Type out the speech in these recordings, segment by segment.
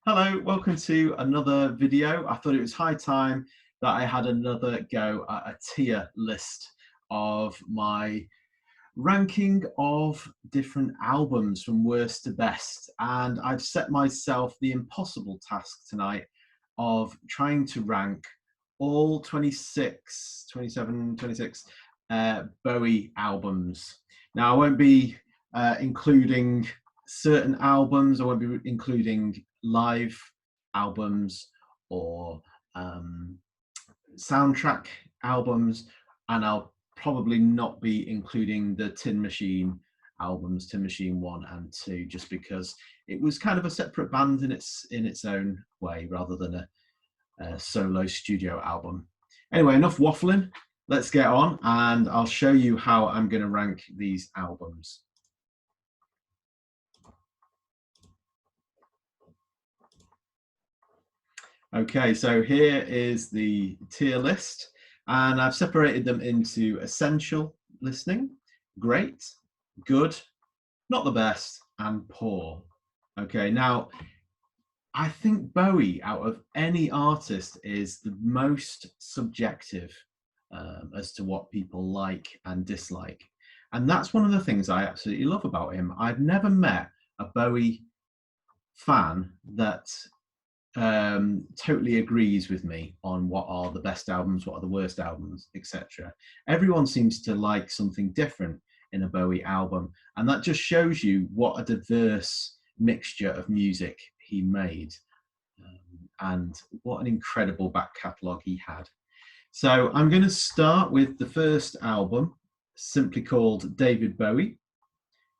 Hello, welcome to another video. I thought it was high time that I had another go at a tier list of my ranking of different albums from worst to best. And I've set myself the impossible task tonight of trying to rank all 26, 27, 26 Bowie albums. Now, I won't be including certain albums. I won't be including live albums or soundtrack albums, and I'll probably not be including the Tin Machine albums, Tin Machine 1 and 2, just because it was kind of a separate band in its own way rather than a solo studio album. Anyway, enough waffling. Let's get on, and I'll show you how I'm going to rank these albums. Okay, so here is the tier list, and I've separated them into essential listening, great, good, not the best, and poor. Okay, now I think Bowie, out of any artist, is the most subjective as to what people like and dislike. And that's one of the things I absolutely love about him. I've never met a Bowie fan that totally agrees with me on what are the best albums, what are the worst albums, etc. Everyone seems to like something different in a Bowie album, and that just shows you what a diverse mixture of music he made, and what an incredible back catalogue he had. So I'm going to start with the first album, simply called David Bowie.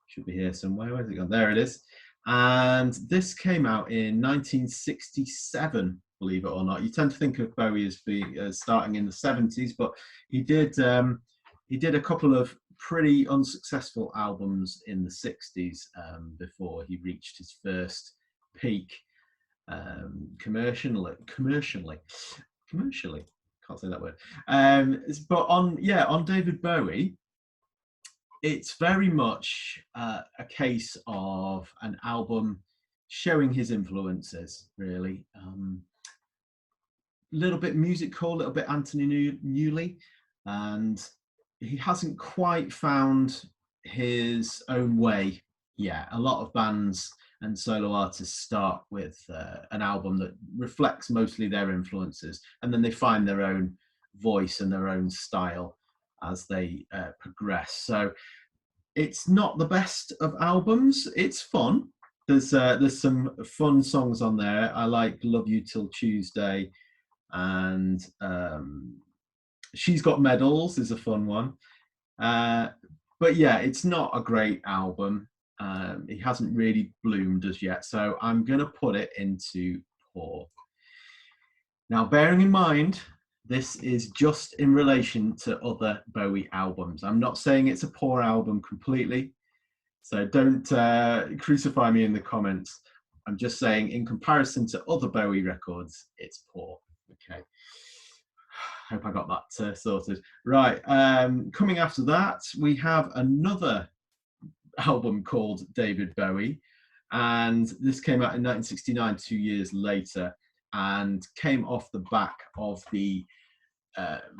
Should be here somewhere. Where's it gone? There it is. And this came out in 1967, believe it or not. You tend to think of Bowie as being starting in the 70s, but he did a couple of pretty unsuccessful albums in the 60s before he reached his first peak commercially. Can't say that word. But on David Bowie, it's very much a case of an album showing his influences, really. A little bit musical, a little bit Anthony Newley, and he hasn't quite found his own way yet. A lot of bands and solo artists start with an album that reflects mostly their influences, and then they find their own voice and their own style as they progress. So it's not the best of albums. It's fun. There's some fun songs on there. I like Love You Till Tuesday, and She's Got Medals is a fun one. But yeah, it's not a great album. He hasn't really bloomed as yet, so I'm going to put it into poor. Now, bearing in mind, this is just in relation to other Bowie albums. I'm not saying it's a poor album completely, so don't crucify me in the comments. I'm just saying in comparison to other Bowie records, it's poor. Okay. Hope I got that sorted. Right, coming after that, we have another album called David Bowie, and this came out in 1969, 2 years later, and came off the back of the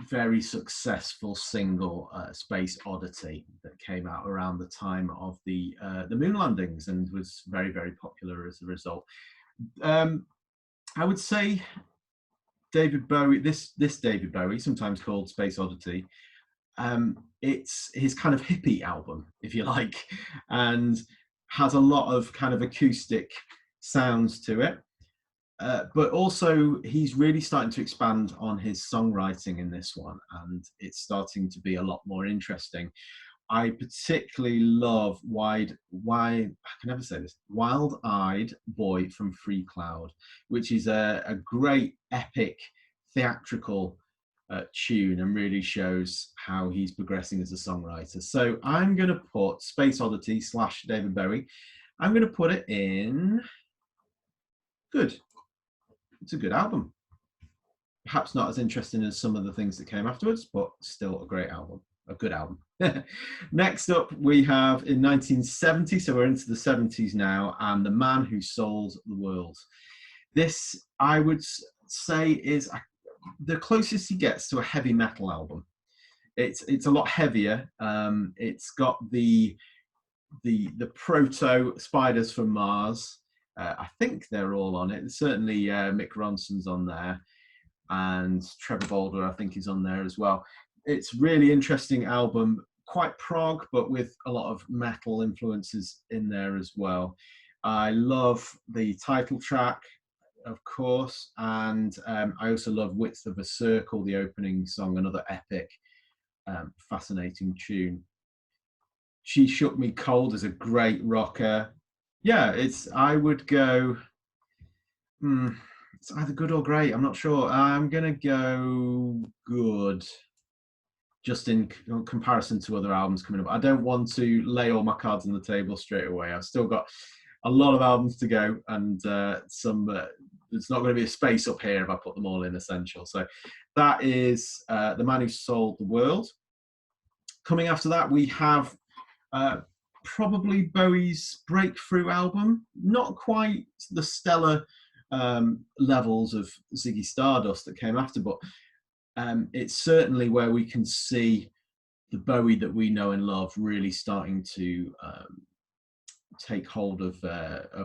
very successful single Space Oddity that came out around the time of the moon landings and was very, very popular as a result. I would say David Bowie, this David Bowie, sometimes called Space Oddity, it's his kind of hippie album, if you like, and has a lot of kind of acoustic sounds to it. But also he's really starting to expand on his songwriting in this one, and it's starting to be a lot more interesting. I particularly love I can never say this, Wild Eyed Boy from Free Cloud, which is a great epic theatrical tune and really shows how he's progressing as a songwriter. So I'm going to put Space Oddity / David Bowie, I'm going to put it in good. It's a good album. Perhaps not as interesting as some of the things that came afterwards, but still a great album, a good album. Next up, we have in 1970, so we're into the 70s now, and The Man Who Sold the World. This, I would say, is the closest he gets to a heavy metal album. It's a lot heavier. It's got the proto Spiders from Mars. I think they're all on it. Certainly, Mick Ronson's on there, and Trevor Bolder, I think, is on there as well. It's really interesting album, quite prog, but with a lot of metal influences in there as well. I love the title track, of course, and I also love Width of a Circle, the opening song, another epic, fascinating tune. She Shook Me Cold is a great rocker. Yeah, I would go, it's either good or great. I'm not sure. I'm going to go good, just in comparison to other albums coming up. I don't want to lay all my cards on the table straight away. I've still got a lot of albums to go, and some. It's not going to be a space up here if I put them all in essential. So that is The Man Who Sold the World. Coming after that, we have probably Bowie's breakthrough album. Not quite the stellar levels of Ziggy Stardust that came after, but it's certainly where we can see the Bowie that we know and love really starting to take hold of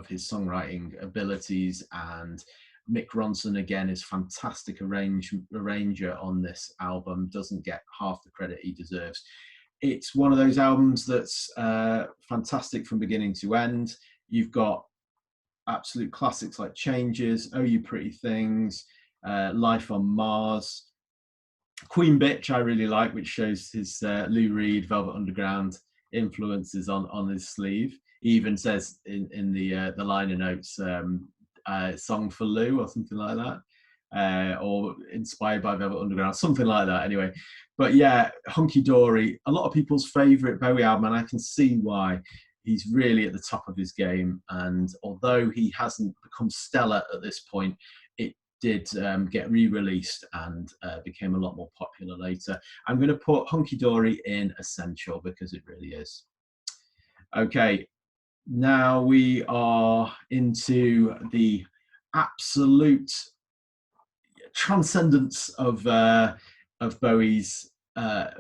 his songwriting abilities. And Mick Ronson, again, is fantastic arranger on this album, doesn't get half the credit he deserves. It's one of those albums that's fantastic from beginning to end. You've got absolute classics like Changes, Oh You Pretty Things, Life on Mars. Queen Bitch I really like, which shows his Lou Reed, Velvet Underground influences on his sleeve. He even says in the liner notes, song for Lou or something like that, or inspired by Velvet Underground, something like that anyway. But yeah, Hunky Dory, a lot of people's favourite Bowie album, and I can see why. He's really at the top of his game, and although he hasn't become stellar at this point, it did get re-released and became a lot more popular later. I'm going to put Hunky Dory in essential because it really is. Okay, now we are into the absolute transcendence of Bowie's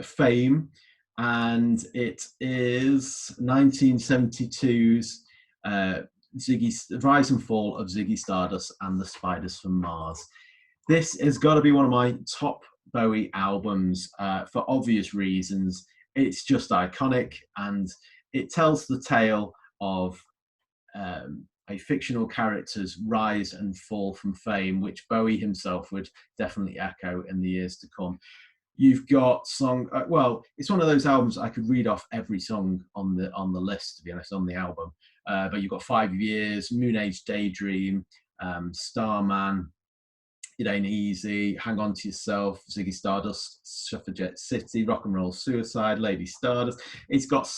fame, and it is 1972's Ziggy's Rise and Fall of Ziggy Stardust and the Spiders from Mars. This has got to be one of my top Bowie albums for obvious reasons. It's just iconic, and it tells the tale of a fictional character's rise and fall from fame, which Bowie himself would definitely echo in the years to come. You've got song. Well, it's one of those albums I could read off every song on the list, to be honest, on the album. But you've got 5 Years, Moon Age Daydream, Starman, It Ain't Easy, Hang On to Yourself, Ziggy Stardust, Suffragette City, Rock and Roll Suicide, Lady Stardust. It's got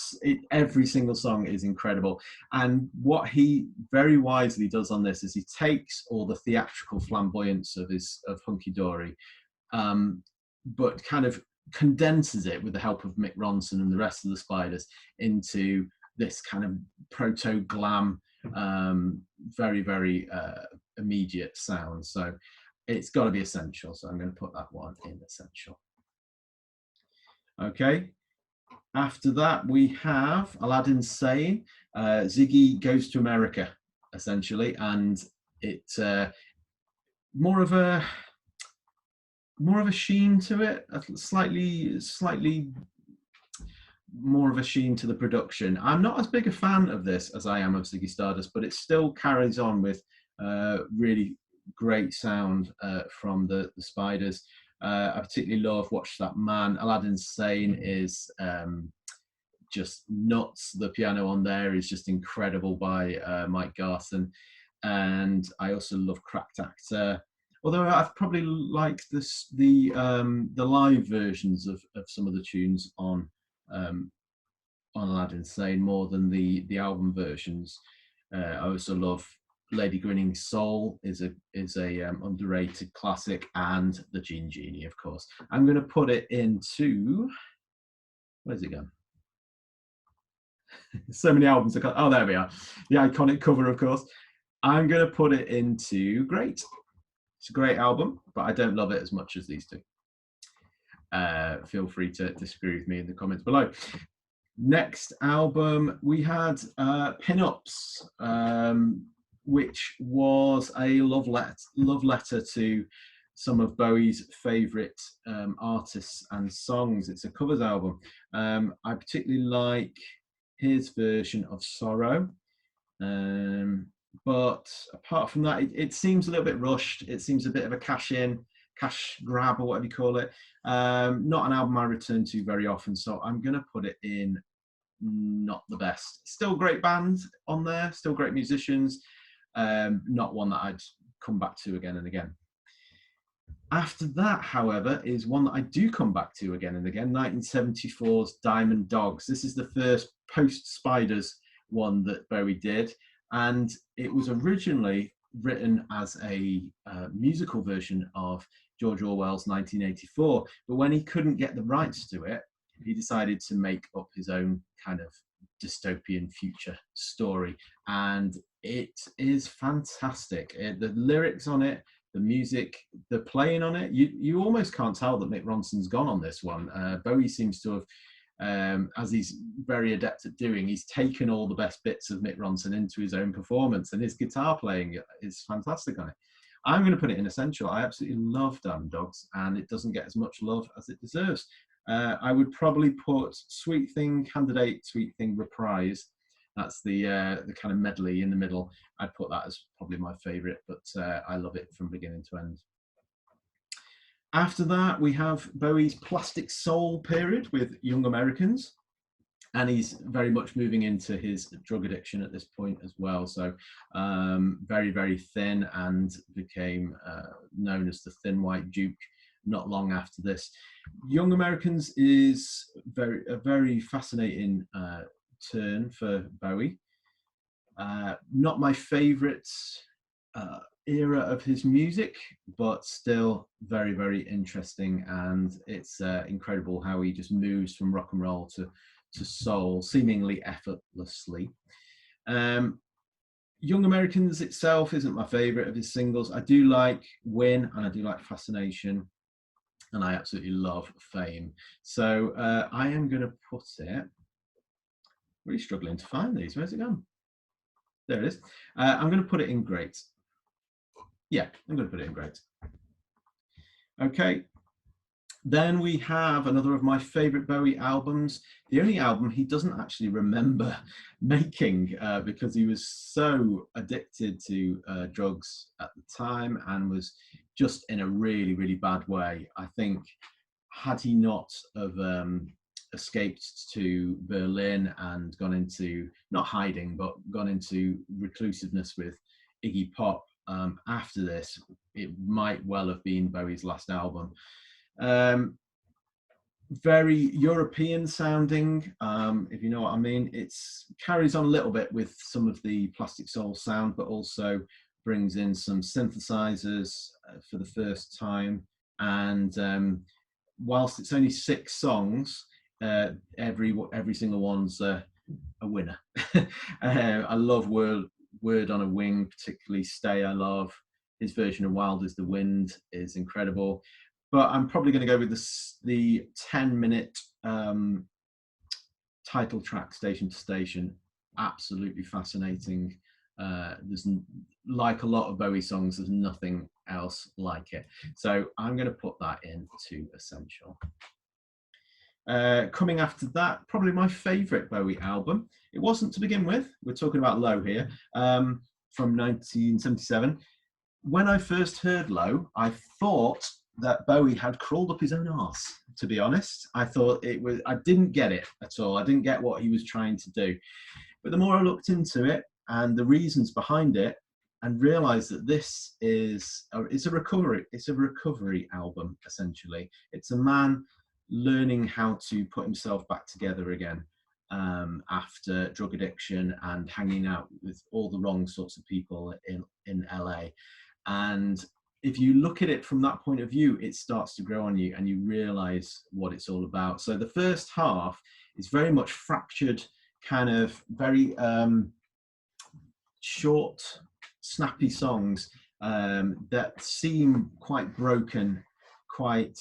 every single song is incredible. And what he very wisely does on this is he takes all the theatrical flamboyance of Hunky Dory, but kind of condenses it with the help of Mick Ronson and the rest of the Spiders into this kind of proto glam, very, very immediate sound. So it's got to be essential. So I'm going to put that one in essential. Okay. After that, we have Aladdin Sane. Ziggy Goes to America, essentially, and it's more of a sheen to it, slightly more of a sheen to the production. I'm not as big a fan of this as I am of Ziggy Stardust, but it still carries on with really great sound from the Spiders. I particularly love Watch That Man. Aladdin Sane is just nuts. The piano on there is just incredible by Mike Garson. And I also love Cracked Actor. Although I've probably liked the live versions of some of the tunes on Aladdin Sane more than the album versions. I also love Lady Grinning Soul is a underrated classic, and The Gene Genie, of course. I'm going to put it into, where's it gone? So many albums. Oh, there we are. The iconic cover, of course. I'm going to put it into great. It's a great album, but I don't love it as much as these two. Feel free to disagree with me in the comments below. Next album, we had Pin-Ups, which was a love letter to some of Bowie's favourite artists and songs. It's a covers album. I particularly like his version of Sorrow. But apart from that, it seems a little bit rushed. It seems a bit of a cash grab, or whatever you call it. Not an album I return to very often, so I'm going to put it in not the best. Still great band on there, still great musicians. Not one that I'd come back to again and again. After that, however, is one that I do come back to again and again, 1974's Diamond Dogs. This is the first post-Spiders one that Bowie did, and it was originally written as a musical version of George Orwell's 1984, but when he couldn't get the rights to it, he decided to make up his own kind of dystopian future story, and it is fantastic. The lyrics on it, the music, the playing on it, you almost can't tell that Mick Ronson's gone on this one. Bowie seems to have, as he's very adept at doing, he's taken all the best bits of Mick Ronson into his own performance, and his guitar playing is fantastic on it. I'm going to put it in essential. I absolutely love Diamond Dogs, and it doesn't get as much love as it deserves. I would probably put Sweet Thing Candidate, Sweet Thing Reprise. That's the kind of medley in the middle. I'd put that as probably my favourite, but I love it from beginning to end. After that, we have Bowie's Plastic Soul period with Young Americans, and he's very much moving into his drug addiction at this point as well. So very, very thin, and became known as the Thin White Duke not long after this. Young Americans is a very fascinating turn for Bowie. Not my favourite era of his music, but still very, very interesting, and it's incredible how he just moves from rock and roll to soul seemingly effortlessly. Young Americans itself isn't my favourite of his singles. I do like Win, and I do like Fascination, and I absolutely love Fame. So I am going to put it, really struggling to find these. Where's it gone? There it is. I'm going to put it in great. Yeah, I'm going to put it in great. Okay. Then we have another of my favorite Bowie albums, the only album he doesn't actually remember making because he was so addicted to drugs at the time and was just in a really, really bad way. I think had he not have escaped to Berlin and gone into, not hiding, but gone into reclusiveness with Iggy Pop after this, it might well have been Bowie's last album. Very European sounding, if you know what I mean. It carries on a little bit with some of the Plastic Soul sound, but also brings in some synthesizers for the first time. And whilst it's only 6 songs, every single one's a winner. I love Word on a Wing, particularly Stay I love. His version of Wild as the Wind is incredible. But I'm probably going to go with the 10-minute title track, Station to Station. Absolutely fascinating. There's, like a lot of Bowie songs, there's nothing else like it. So I'm going to put that into essential. Coming after that, probably my favourite Bowie album. It wasn't to begin with. We're talking about Low here, from 1977. When I first heard Low, I thought that Bowie had crawled up his own arse, to be honest. I thought I didn't get it at all. I didn't get what he was trying to do. But the more I looked into it and the reasons behind it, and realized that this is a recovery album, essentially. It's a man learning how to put himself back together again after drug addiction and hanging out with all the wrong sorts of people in LA. And if you look at it from that point of view, it starts to grow on you and you realize what it's all about. So the first half is very much fractured, kind of very short snappy songs that seem quite broken, quite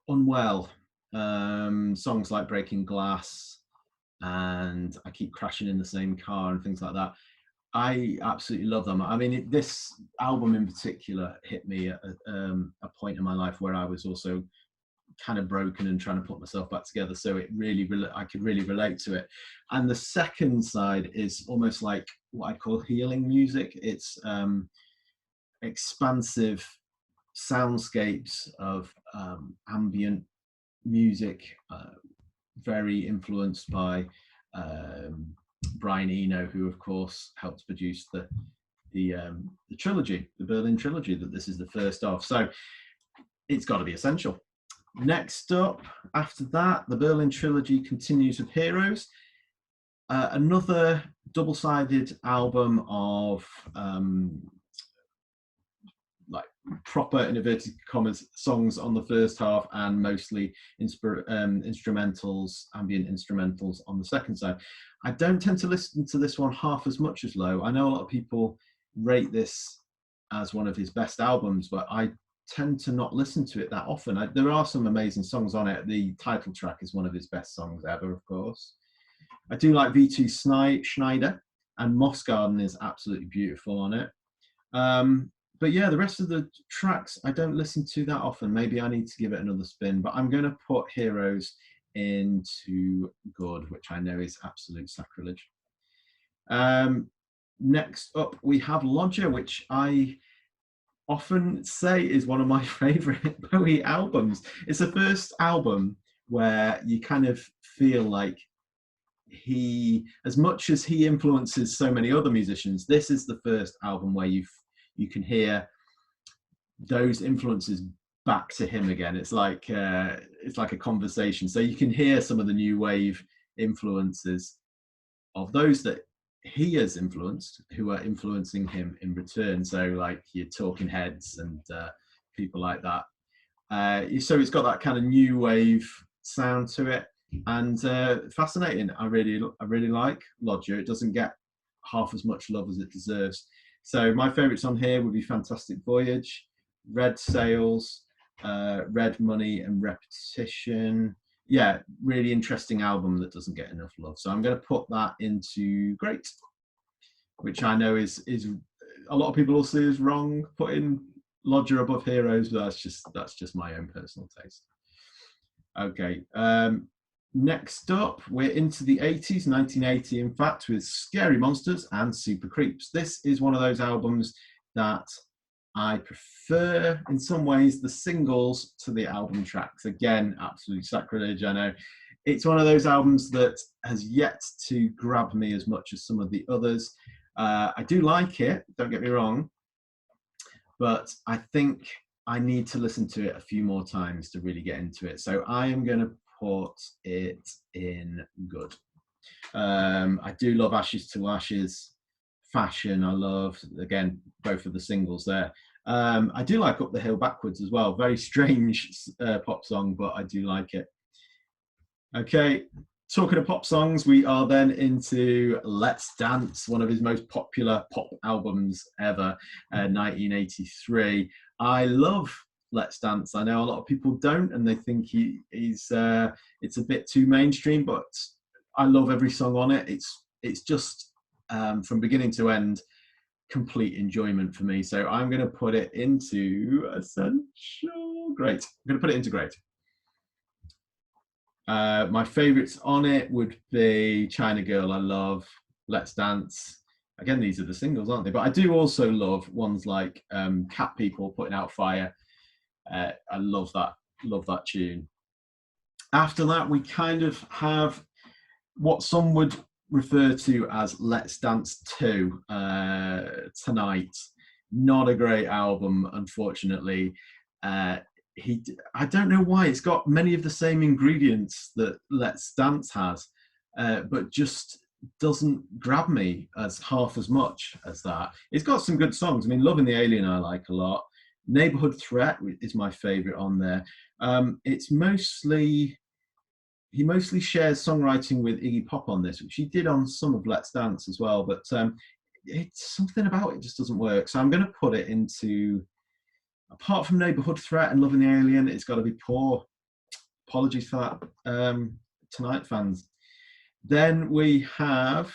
unwell. Songs like Breaking Glass and I Keep Crashing in the Same Car and things like that. I absolutely love them. I mean, this album in particular hit me at a point in my life where I was also kind of broken and trying to put myself back together. So it really, I could really relate to it. And the second side is almost like what I call healing music. It's expansive soundscapes of ambient music, very influenced by Brian Eno, who of course helped produce the trilogy, the Berlin trilogy, that this is the first of. So it's got to be essential. Next up, after that, the Berlin trilogy continues with Heroes, another double-sided album of like proper inverted commas songs on the first half and mostly instrumentals, ambient instrumentals on the second side. I don't tend to listen to this one half as much as Low. I know a lot of people rate this as one of his best albums, but I tend to not listen to it that often. There are some amazing songs on it. The title track is one of his best songs ever, of course. I do like V2 Schneider, and Moss Garden is absolutely beautiful on it. But yeah, the rest of the tracks I don't listen to that often. Maybe I need to give it another spin, but I'm going to put Heroes into Good, which I know is absolute sacrilege. Next up, we have Lodger, which I often say is one of my favorite Bowie albums. It's the first album where you kind of feel like he, as much as he influences so many other musicians, this is the first album where you can hear those influences back to him again. It's like a conversation. So you can hear some of the new wave influences of those that he has influenced, who are influencing him in return. So like your Talking Heads and people like that. So it's got that kind of new wave sound to it, and fascinating. I really like Lodger. It doesn't get half as much love as it deserves. So my favourites on here would be Fantastic Voyage, Red Sails, Red Money and Repetition. Yeah, really interesting album that doesn't get enough love. So I'm going to put that into Great, which I know is a lot of people will see as wrong, putting Lodger above Heroes, but that's just my own personal taste. Okay. Next up, we're into the 80s, 1980, in fact, with Scary Monsters and Super Creeps. This is one of those albums that I prefer, in some ways, the singles to the album tracks. Again, absolute sacrilege, I know. It's one of those albums that has yet to grab me as much as some of the others. I do like it, don't get me wrong, but I think I need to listen to it a few more times to really get into it. So I am going to put it in Good. I do love Ashes to Ashes, Fashion. I love, again, both of the singles there. I do like Up the Hill Backwards as well. Very strange pop song, but I do like it. Okay, talking of pop songs, we are then into Let's Dance, one of his most popular pop albums ever, 1983. I love Let's Dance. I know a lot of people don't, and they think he's it's a bit too mainstream, but I love every song on it. It's just from beginning to end, complete enjoyment for me. So I'm going to put it into Essential. Great. I'm going to put it into Great. My favourites on it would be China Girl, I love, Let's Dance. Again, these are the singles, aren't they? But I do also love ones like Cat People, Putting Out Fire. I love that tune. After that, we kind of have what some would refer to as Let's Dance 2, Tonight. Not a great album, unfortunately. I don't know why. It's got many of the same ingredients that Let's Dance has, but just doesn't grab me as half as much as that. It's got some good songs. I mean, Loving the Alien I like a lot. Neighborhood Threat is my favorite on there. It's mostly he mostly shares songwriting with Iggy Pop on this, which he did on some of Let's Dance as well. But it's something about it just doesn't work. So I'm going to put it into, apart from Neighborhood Threat and Loving the Alien, it's got to be Poor. Apologies for that, tonight, fans. Then we have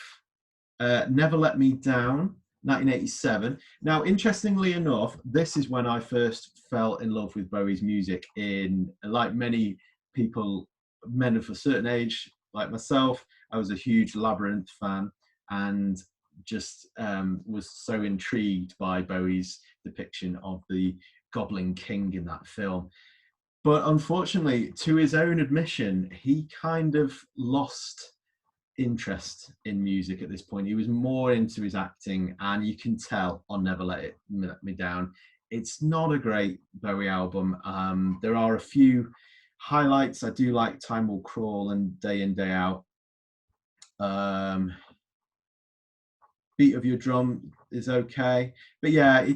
Never Let Me Down, 1987. Now, interestingly enough, this is when I first fell in love with Bowie's music. In, like many people, men of a certain age, like myself, I was a huge Labyrinth fan and just was so intrigued by Bowie's depiction of the Goblin King in that film. But unfortunately, to his own admission, he kind of lost interest in music at this point. He was more into his acting, and you can tell on Never Let Me Down. It's not a great Bowie album. There are a few highlights. I do like Time Will Crawl and Day In, Day Out. Beat of Your Drum is okay. But yeah,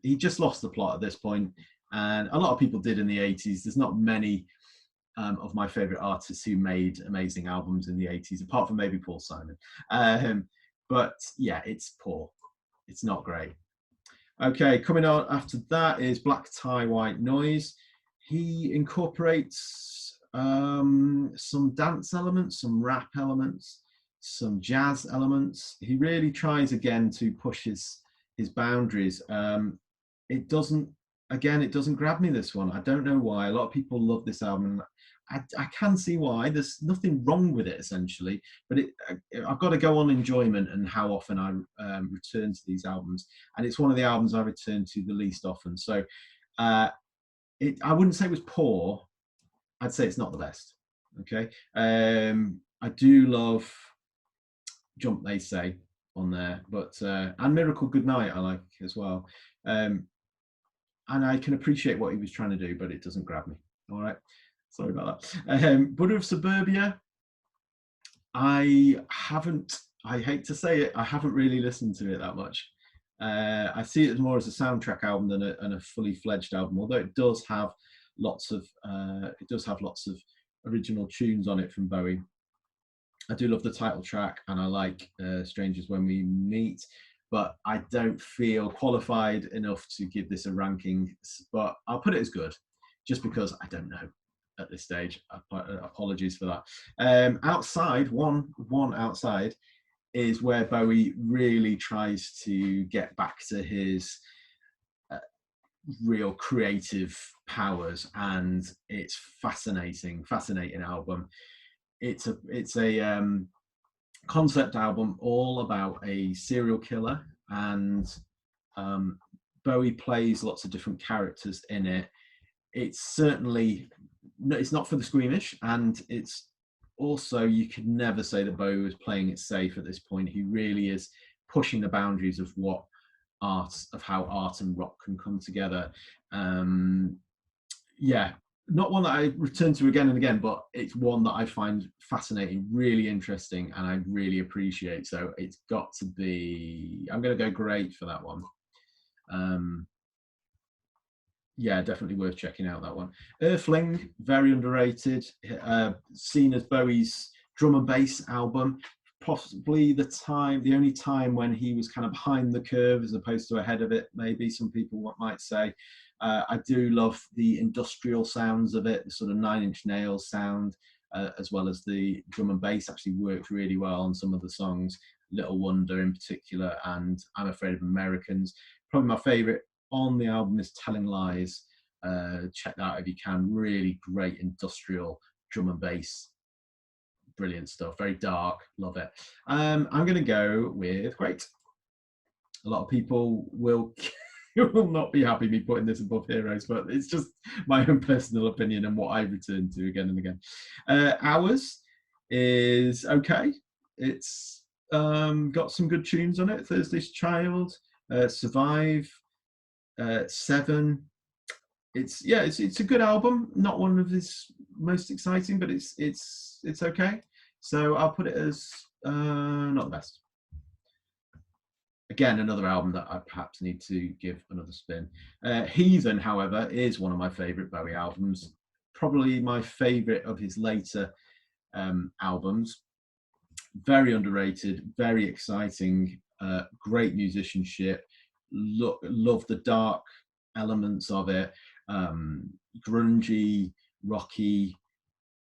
he just lost the plot at this point. And a lot of people did in the 80s. There's not many of my favorite artists who made amazing albums in the 80s, apart from maybe Paul Simon. But yeah, it's poor. It's not great. Okay, coming on after that is Black Tie, White Noise. He incorporates some dance elements, some rap elements, some jazz elements. He really tries again to push his boundaries. It doesn't grab me, this one. I don't know why. A lot of people love this album. I can see why. There's nothing wrong with it, essentially, but I've got to go on enjoyment and how often I return to these albums. And it's one of the albums I return to the least often. So I wouldn't say it was poor. I'd say it's not the best. Okay. I do love Jump They Say on there, but and Miracle Goodnight I like as well. And I can appreciate what he was trying to do, but it doesn't grab me. All right. Sorry about that. Buddha of Suburbia. I hate to say it, I haven't really listened to it that much. I see it more as a soundtrack album than a fully fledged album, although it does have lots of original tunes on it from Bowie. I do love the title track, and I like Strangers When We Meet, but I don't feel qualified enough to give this a ranking, but I'll put it as good, just because I don't know at this stage. Apologies for that. Outside, one outside is where Bowie really tries to get back to his real creative powers, and it's fascinating album. It's a concept album all about a serial killer, and Bowie plays lots of different characters in it. It's not for the squeamish, and it's also, you could never say that Bowie was playing it safe at this point. He really is pushing the boundaries of how art and rock can come together. Yeah, not one that I return to again and again, but it's one that I find fascinating, really interesting, and I really appreciate. So it's got to be, I'm going to go great for that one. Yeah, definitely worth checking out, that one. Earthling, very underrated, seen as Bowie's drum and bass album, possibly the only time when he was kind of behind the curve as opposed to ahead of it, maybe some people might say. I do love the industrial sounds of it, the sort of Nine Inch Nails sound, as well as the drum and bass actually worked really well on some of the songs, Little Wonder in particular, and I'm Afraid of Americans. Probably my favorite on the album is Telling Lies. Check that out if you can. Really great industrial drum and bass. Brilliant stuff. Very dark. Love it. I'm going to go with Great. A lot of people will not be happy me putting this above Heroes, but it's just my own personal opinion and what I return to again and again. Hours is okay. It's got some good tunes on it. Thursday's Child, Survive, 7. It's a good album. Not one of his most exciting, but it's okay. So I'll put it as not the best. Again, another album that I perhaps need to give another spin. Heathen, however, is one of my favourite Bowie albums. Probably my favourite of his later albums. Very underrated, very exciting, great musicianship. Love the dark elements of it, grungy, rocky.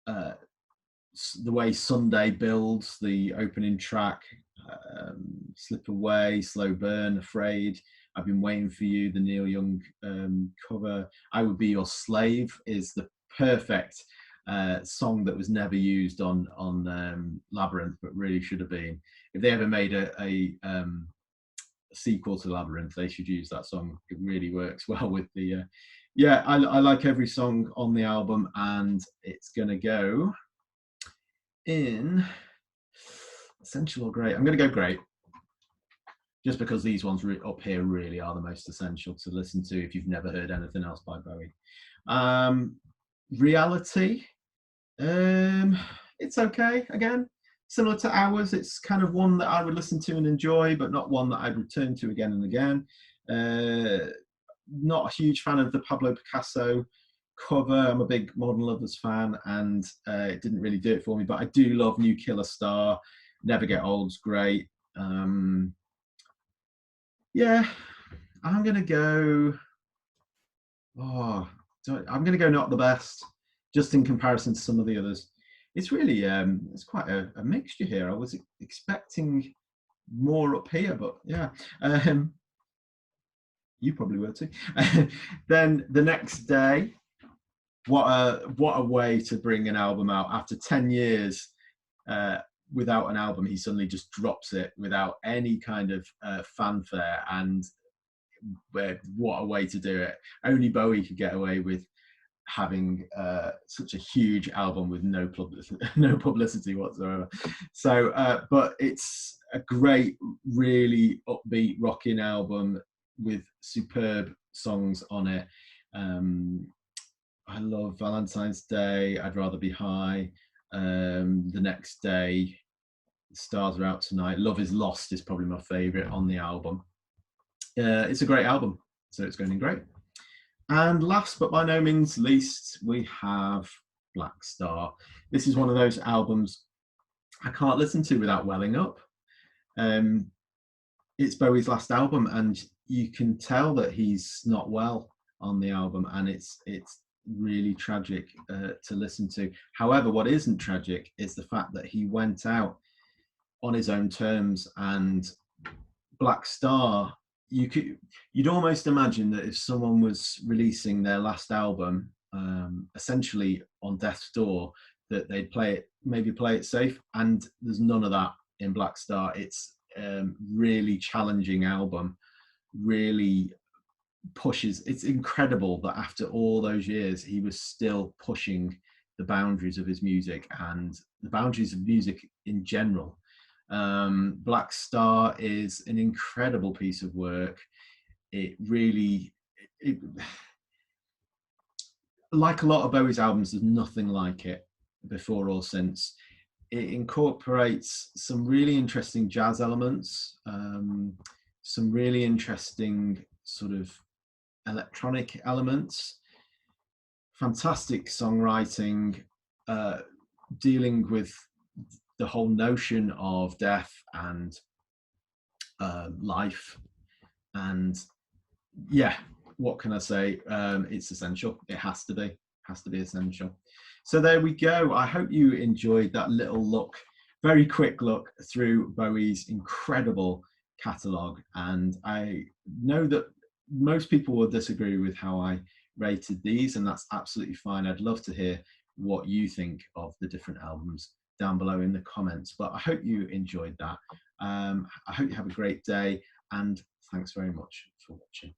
Uh, the way Sunday builds the opening track, Slip Away, Slow Burn, Afraid, I've Been Waiting for You, the Neil Young cover, I Would Be Your Slave is the perfect song that was never used on Labyrinth, but really should have been. If they ever made a sequel to Labyrinth, they should use that song. It really works well with the yeah, I like every song on the album, and it's gonna go in essential or great. I'm going to go great, just because these ones up here really are the most essential to listen to if you've never heard anything else by Bowie. Reality, it's okay. Again, similar to Hours, it's kind of one that I would listen to and enjoy, but not one that I'd return to again and again. Not a huge fan of the Pablo Picasso cover. I'm a big Modern Lovers fan, and it didn't really do it for me, but I do love New Killer Star. Never Get Old's great. Yeah, I'm gonna go I'm gonna go Not the Best, just in comparison to some of the others. It's really it's quite a mixture here. I was expecting more up here, but yeah, you probably were too. Then The Next Day, what a way to bring an album out after 10 years without an album. He suddenly just drops it without any kind of fanfare, and what a way to do it. Only Bowie could get away with having such a huge album with no publicity whatsoever. So but it's a great, really upbeat rocking album with superb songs on it. I love Valentine's Day, I'd Rather Be High, The Next Day, The Stars Are Out Tonight. Love Is Lost is probably my favourite on the album. It's a great album, so it's going in great. And last but by no means least, we have Black Star. This is one of those albums I can't listen to without welling up. It's Bowie's last album, and you can tell that he's not well on the album, and it's really tragic to listen to. However, what isn't tragic is the fact that he went out on his own terms, and Black Star, you'd almost imagine that if someone was releasing their last album essentially on death's door, that they'd play it safe, and there's none of that in Black Star. It's really challenging album, really pushes. It's incredible that after all those years he was still pushing the boundaries of his music and the boundaries of music in general. Black Star is an incredible piece of work. It really, like a lot of Bowie's albums, there's nothing like it before or since. It incorporates some really interesting jazz elements, some really interesting sort of electronic elements, fantastic songwriting, dealing with the whole notion of death and life. And yeah, what can I say? It's essential. It has to be essential. So there we go. I hope you enjoyed that little look, very quick look through Bowie's incredible catalogue. And I know that most people will disagree with how I rated these, and that's absolutely fine. I'd love to hear what you think of the different albums down below in the comments, but I hope you enjoyed that. I hope you have a great day, and thanks very much for watching.